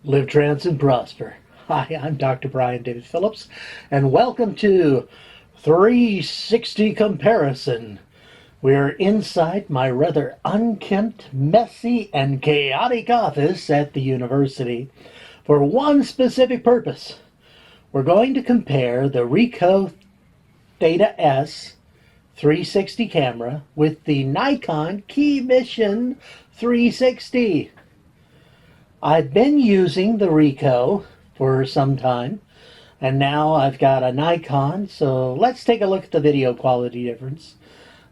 Live trans and prosper. Hi, I'm Dr. Brian David Phillips, and welcome to 360 Comparison. We're inside my rather unkempt, messy, and chaotic office at the university for one specific purpose. We're going to compare the Ricoh Theta S 360 camera with the Nikon KeyMission 360. I've been using the Ricoh for some time, and now I've got a Nikon, so let's take a look at the video quality difference.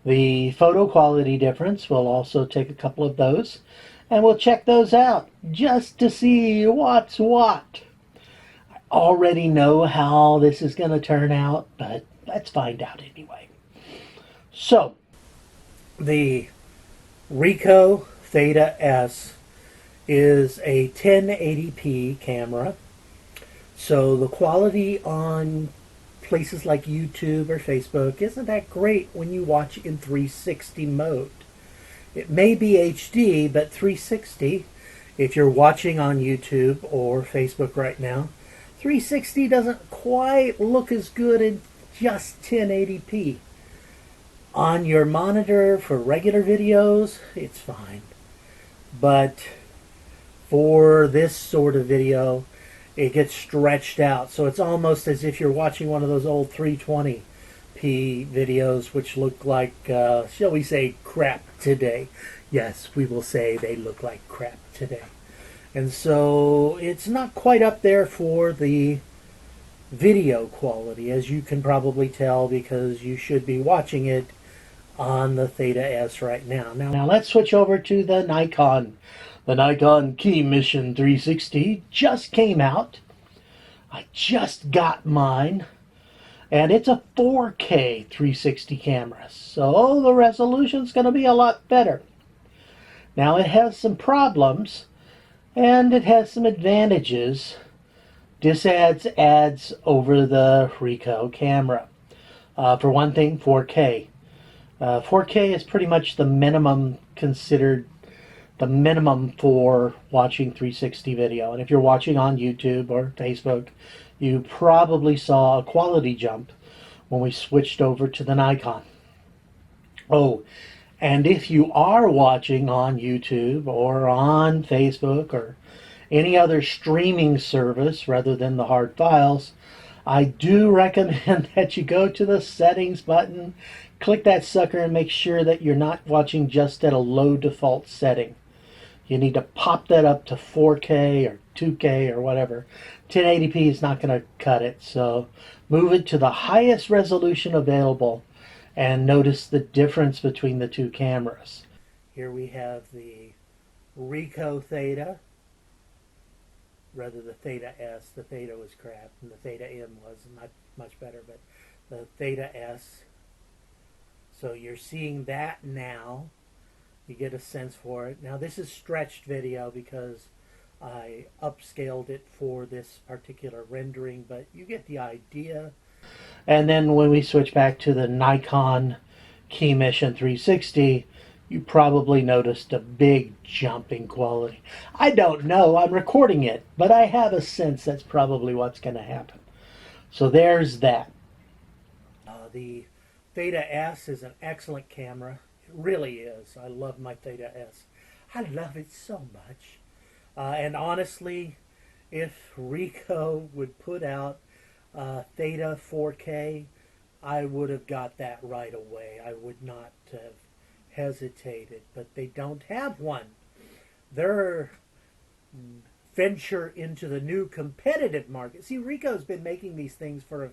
The photo quality difference, we'll also take a couple of those, and we'll check those out just to see what's what. I already know how this is going to turn out, but let's find out anyway. So, the Ricoh Theta S is a 1080p camera. So the quality on places like YouTube or Facebook isn't that great when you watch in 360 mode. It may be HD, but 360, if you're watching on YouTube or Facebook right now, 360 doesn't quite look as good in just 1080p. On your monitor for regular videos, it's fine. But for this sort of video, it gets stretched out. So it's almost as if you're watching one of those old 320p videos, which look like, shall we say, crap today. Yes, we will say they look like crap today. And so it's not quite up there for the video quality, as you can probably tell, because you should be watching it on the Theta S right now. Now let's switch over to the Nikon. The Nikon KeyMission 360 just came out. I just got mine. And it's a 4K 360 camera. So the resolution's going to be a lot better. Now it has some problems and it has some advantages. This adds ads over the Ricoh camera. For one thing, 4K. 4K is pretty much the minimum considered the minimum for watching 360 video. And if you're watching on YouTube or Facebook, you probably saw a quality jump when we switched over to the Nikon. Oh, and if you are watching on YouTube or on Facebook or any other streaming service rather than the hard files, I do recommend that you go to the settings button, click that sucker, and make sure that you're not watching just at a low default setting. You need to pop that up to 4K or 2K or whatever. 1080p is not going to cut it, so move it to the highest resolution available and notice the difference between the two cameras. Here we have the Ricoh Theta, rather the Theta S. The Theta was crap and the Theta M was not much better, but the Theta S. So you're seeing that now. You get a sense for it. Now this is stretched video because I upscaled it for this particular rendering, but you get the idea. And then when we switch back to the Nikon KeyMission 360, you probably noticed a big jump in quality. I don't know, I'm recording it, but I have a sense that's probably what's going to happen. So there's that. The Theta S is an excellent camera. Really is. I love my Theta S. I love it so much. And honestly, if Ricoh would put out Theta 4K, I would have got that right away. I would not have hesitated, but they don't have one. Their venture into the new competitive market. See, Ricoh's been making these things for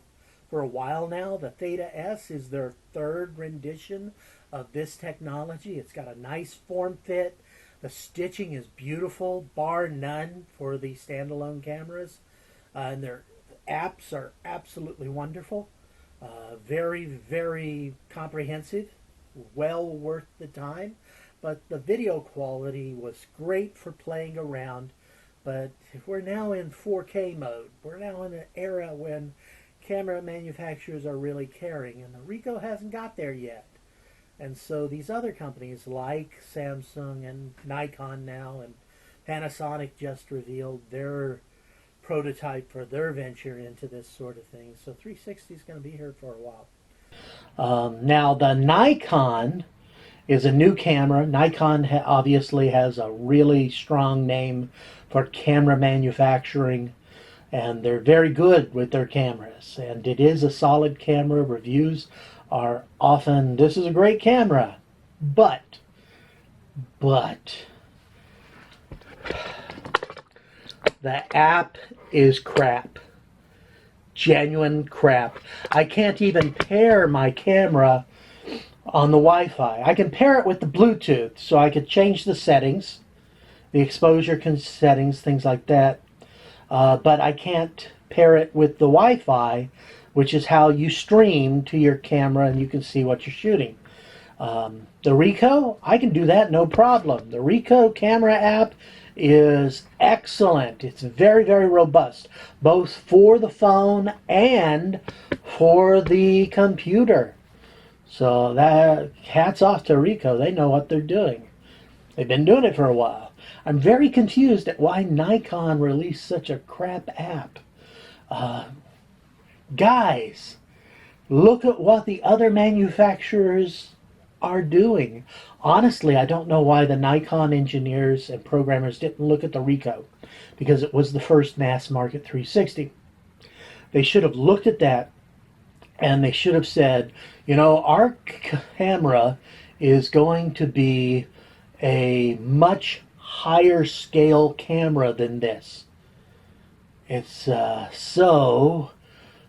a while now. The Theta S is their third rendition of this technology. It's got a nice form fit. The stitching is beautiful, bar none for the standalone cameras. And their apps are absolutely wonderful. Very, very comprehensive. Well worth the time. But the video quality was great for playing around. But we're now in 4K mode. We're now in an era when camera manufacturers are really caring, and the Ricoh hasn't got there yet. And so these other companies like Samsung and Nikon now and Panasonic just revealed their prototype for their venture into this sort of thing. So 360 is going to be here for a while. Now the Nikon is a new camera. Nikon obviously has a really strong name for camera manufacturing, and they're very good with their cameras. And it is a solid camera. Reviews are often, this is a great camera, but the app is crap. Genuine crap. I can't even pair my camera on the Wi-Fi. I can pair it with the Bluetooth, so I could change the settings, the exposure settings, things like that. But I can't pair it with the Wi-Fi, which is how you stream to your camera and you can see what you're shooting. The Ricoh, I can do that no problem. The Ricoh camera app is excellent. It's very, very robust, both for the phone and for the computer. So that, hats off to Ricoh. They know what they're doing. They've been doing it for a while. I'm very confused at why Nikon released such a crap app. Guys, look at what the other manufacturers are doing. Honestly, I don't know why the Nikon engineers and programmers didn't look at the Ricoh, because it was the first mass market 360. They should have looked at that and they should have said, you know, our camera is going to be a much higher scale camera than this. It's so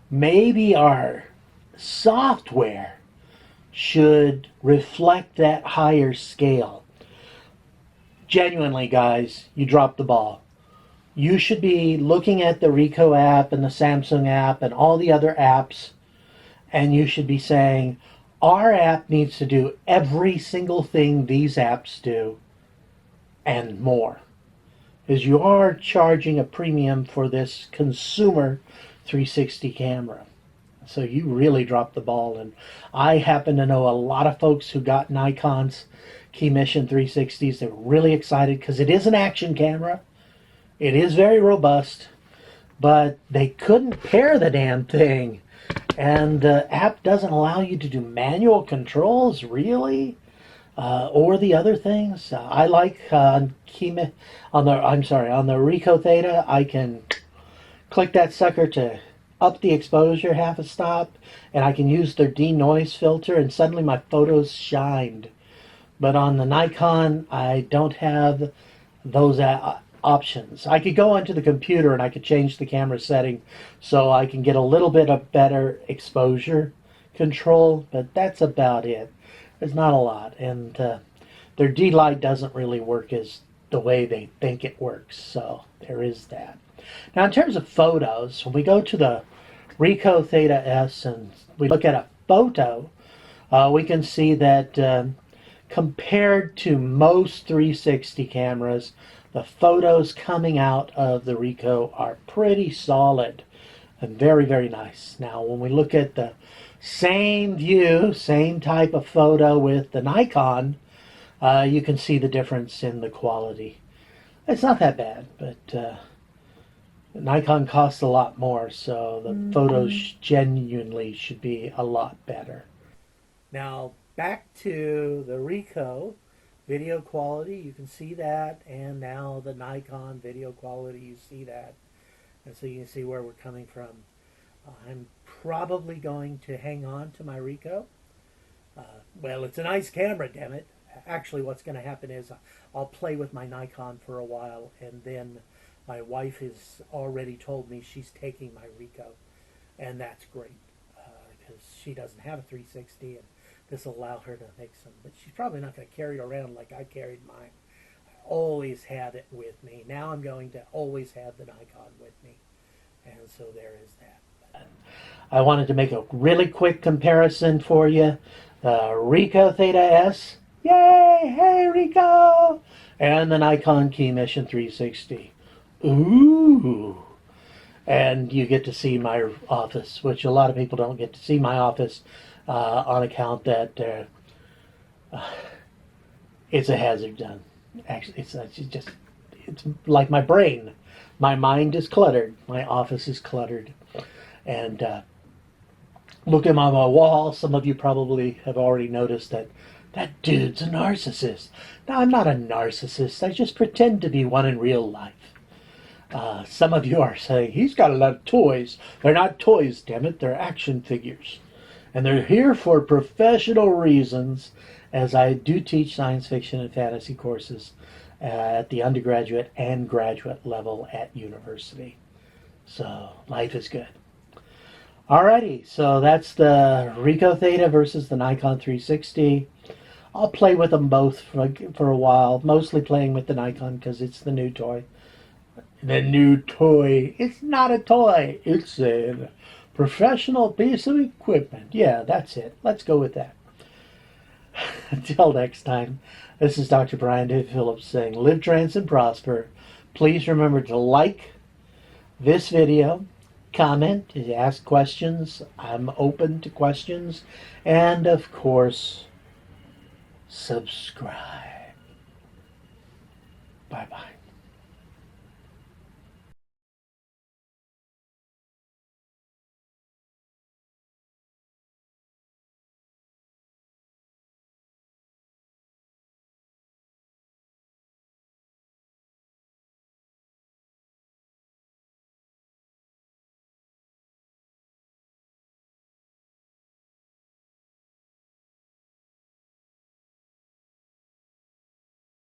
maybe our software should reflect that higher scale. Genuinely, guys, you dropped the ball. You should be looking at the Ricoh app and the Samsung app and all the other apps, and you should be saying, our app needs to do every single thing these apps do and more. Because you are charging a premium for this consumer 360 camera. So you really dropped the ball. And I happen to know a lot of folks who got Nikon's KeyMission 360s. They're really excited because it is an action camera. It is very robust, but they couldn't pair the damn thing. And the app doesn't allow you to do manual controls, really, or the other things. I like on the Ricoh Theta, I can click that sucker to up the exposure half a stop, and I can use their denoise filter, and suddenly my photos shined. But on the Nikon, I don't have those options. I could go onto the computer and I could change the camera setting so I can get a little bit of better exposure control, but that's about it. There's not a lot, and their D-Light doesn't really work as the way they think it works, so there is that. Now, in terms of photos, when we go to the Ricoh Theta S and we look at a photo, we can see that compared to most 360 cameras, the photos coming out of the Ricoh are pretty solid and very, very nice. Now, when we look at the same view, same type of photo with the Nikon, you can see the difference in the quality. It's not that bad, but Nikon costs a lot more, so the photos genuinely should be a lot better. Now, back to the Ricoh video quality, you can see that, and now the Nikon video quality, you see that, and so you can see where we're coming from. I'm probably going to hang on to my Ricoh. Well, it's a nice camera, damn it. Actually, what's going to happen is I'll play with my Nikon for a while, and then my wife has already told me she's taking my Ricoh, and that's great, because she doesn't have a 360, and this will allow her to make some, but she's probably not going to carry it around like I carried mine. I always had it with me. Now I'm going to always have the Nikon with me, and so there is that. I wanted to make a really quick comparison for you. The Ricoh Theta S, yay, hey Ricoh, and the Nikon KeyMission 360. Ooh. And you get to see my office, which a lot of people don't get to see my office on account that it's a hazard zone. Actually, it's like my brain. My mind is cluttered. My office is cluttered. And looking on my wall, some of you probably have already noticed that dude's a narcissist. No, I'm not a narcissist. I just pretend to be one in real life. Some of you are saying, he's got a lot of toys. They're not toys, damn it. They're action figures. And they're here for professional reasons, as I do teach science fiction and fantasy courses at the undergraduate and graduate level at university. So life is good. Alrighty, so that's the Ricoh Theta versus the Nikon 360. I'll play with them both for a while, mostly playing with the Nikon because it's the new toy. The new toy. It's not a toy. It's a professional piece of equipment. Yeah, that's it. Let's go with that. Until next time, this is Dr. Brian David Phillips saying, live, trans, and prosper. Please remember to like this video, comment, ask questions. I'm open to questions. And, of course, subscribe. Bye-bye.